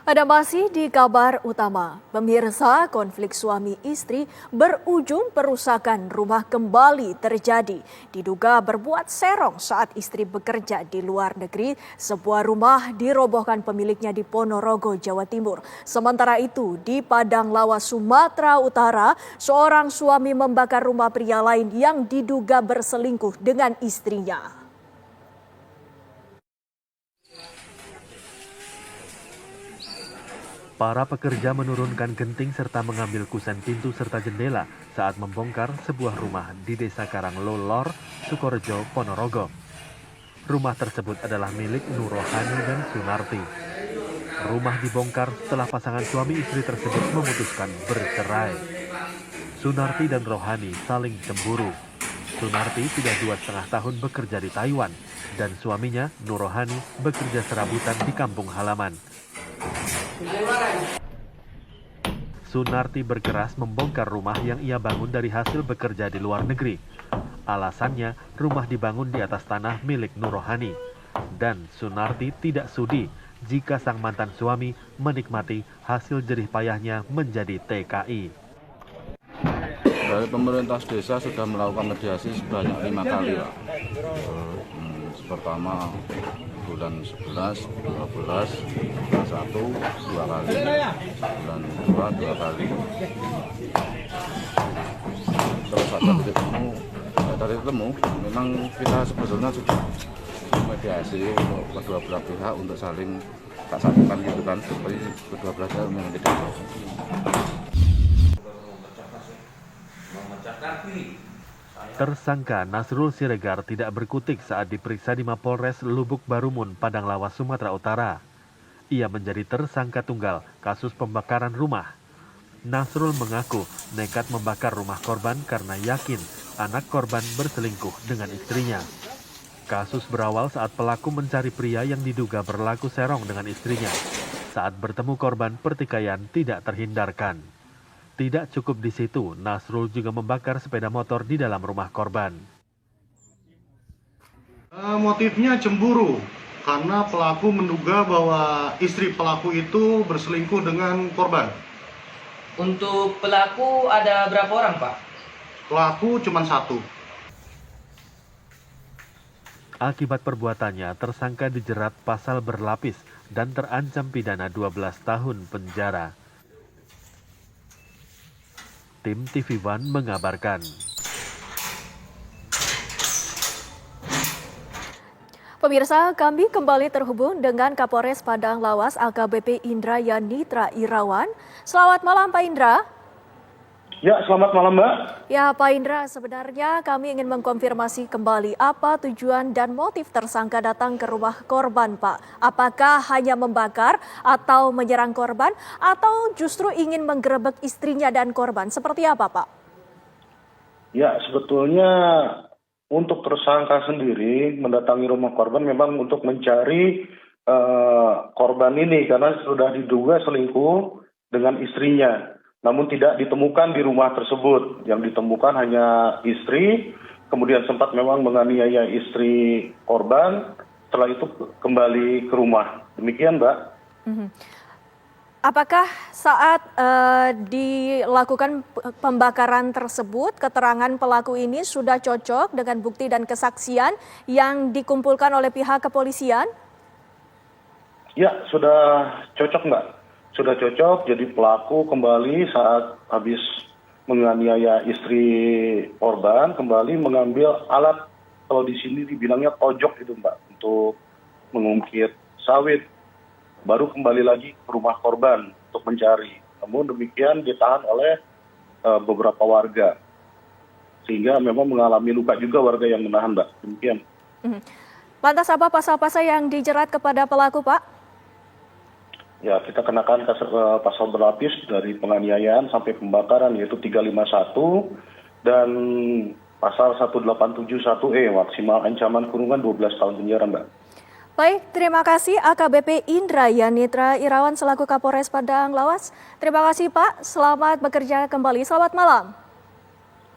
Ada masih di kabar utama, pemirsa, konflik suami istri berujung perusakan rumah kembali terjadi. Diduga berbuat serong saat istri bekerja di luar negeri, sebuah rumah dirobohkan pemiliknya di Ponorogo, Jawa Timur. Sementara itu, di Padang Lawas, Sumatera Utara, seorang suami membakar rumah pria lain yang diduga berselingkuh dengan istrinya. Para pekerja menurunkan genting serta mengambil kusen pintu serta jendela saat membongkar sebuah rumah di Desa Karanglolor, Sukorejo, Ponorogo. Rumah tersebut adalah milik Nurohani dan Sunarti. Rumah dibongkar setelah pasangan suami istri tersebut memutuskan bercerai. Sunarti dan Rohani saling cemburu. Sunarti sudah 2,5 tahun bekerja di Taiwan dan suaminya, Nurohani, bekerja serabutan di kampung halaman. Sunarti berkeras membongkar rumah yang ia bangun dari hasil bekerja di luar negeri. Alasannya, rumah dibangun di atas tanah milik Nurohani. Dan Sunarti tidak sudi jika sang mantan suami menikmati hasil jerih payahnya menjadi TKI. Dari pemerintah desa sudah melakukan mediasi sebanyak 5 kali, Pak. Pertama bulan 11, 12, bulan 1, 2 kali, bulan 2, 2 kali. Terus ada titik temu, memang kita sebetulnya sudah mediasi untuk kedua belah pihak untuk saling tak satukan gitu kan, tapi kedua belah pihak memang tidak mau. Tersangka Nasrul Siregar tidak berkutik saat diperiksa di Mapolres Lubuk Barumun, Padang Lawas, Sumatera Utara. Ia menjadi tersangka tunggal kasus pembakaran rumah. Nasrul mengaku nekat membakar rumah korban karena yakin anak korban berselingkuh dengan istrinya. Kasus berawal saat pelaku mencari pria yang diduga berlaku serong dengan istrinya. Saat bertemu korban, pertikaian tidak terhindarkan. Tidak cukup di situ, Nasrul juga membakar sepeda motor di dalam rumah korban. Motifnya cemburu, karena pelaku menduga bahwa istri pelaku itu berselingkuh dengan korban. Untuk pelaku ada berapa orang, Pak? Pelaku cuma satu. Akibat perbuatannya, tersangka dijerat pasal berlapis dan terancam pidana 12 tahun penjara. Tim TV One mengabarkan. Pemirsa, kami kembali terhubung dengan Kapolres Padang Lawas AKBP Indra Yanitra Irawan. Selamat malam Pak Indra. Ya, selamat malam Mbak. Ya Pak Indra, sebenarnya kami ingin mengkonfirmasi kembali apa tujuan dan motif tersangka datang ke rumah korban Pak. Apakah hanya membakar atau menyerang korban atau justru ingin menggerebek istrinya dan korban? Seperti apa Pak? Ya, sebetulnya untuk tersangka sendiri mendatangi rumah korban memang untuk mencari korban ini karena sudah diduga selingkuh dengan istrinya. Namun tidak ditemukan di rumah tersebut. Yang ditemukan hanya istri, kemudian sempat memang menganiaya istri korban, setelah itu kembali ke rumah. Demikian, Mbak. Apakah saat dilakukan pembakaran tersebut, keterangan pelaku ini sudah cocok dengan bukti dan kesaksian yang dikumpulkan oleh pihak kepolisian? Ya, sudah cocok, Mbak. Sudah cocok, jadi pelaku kembali saat habis menganiaya istri korban, kembali mengambil alat, kalau di sini dibilangnya tojok itu Mbak, untuk mengungkit sawit. Baru kembali lagi ke rumah korban untuk mencari. Namun demikian ditahan oleh beberapa warga. Sehingga memang mengalami luka juga warga yang menahan Mbak. Demikian. Lantas apa pasal-pasal yang dijerat kepada pelaku Pak? Ya, kita kenakan pasal berlapis dari penganiayaan sampai pembakaran yaitu 351 dan pasal 1871E maksimal ancaman kurungan 12 tahun penjara, Mbak. Baik, terima kasih AKBP Indra Yanitra Irawan selaku Kapolres Padang Lawas. Terima kasih Pak, selamat bekerja kembali. Selamat malam.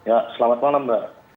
Ya, selamat malam Mbak.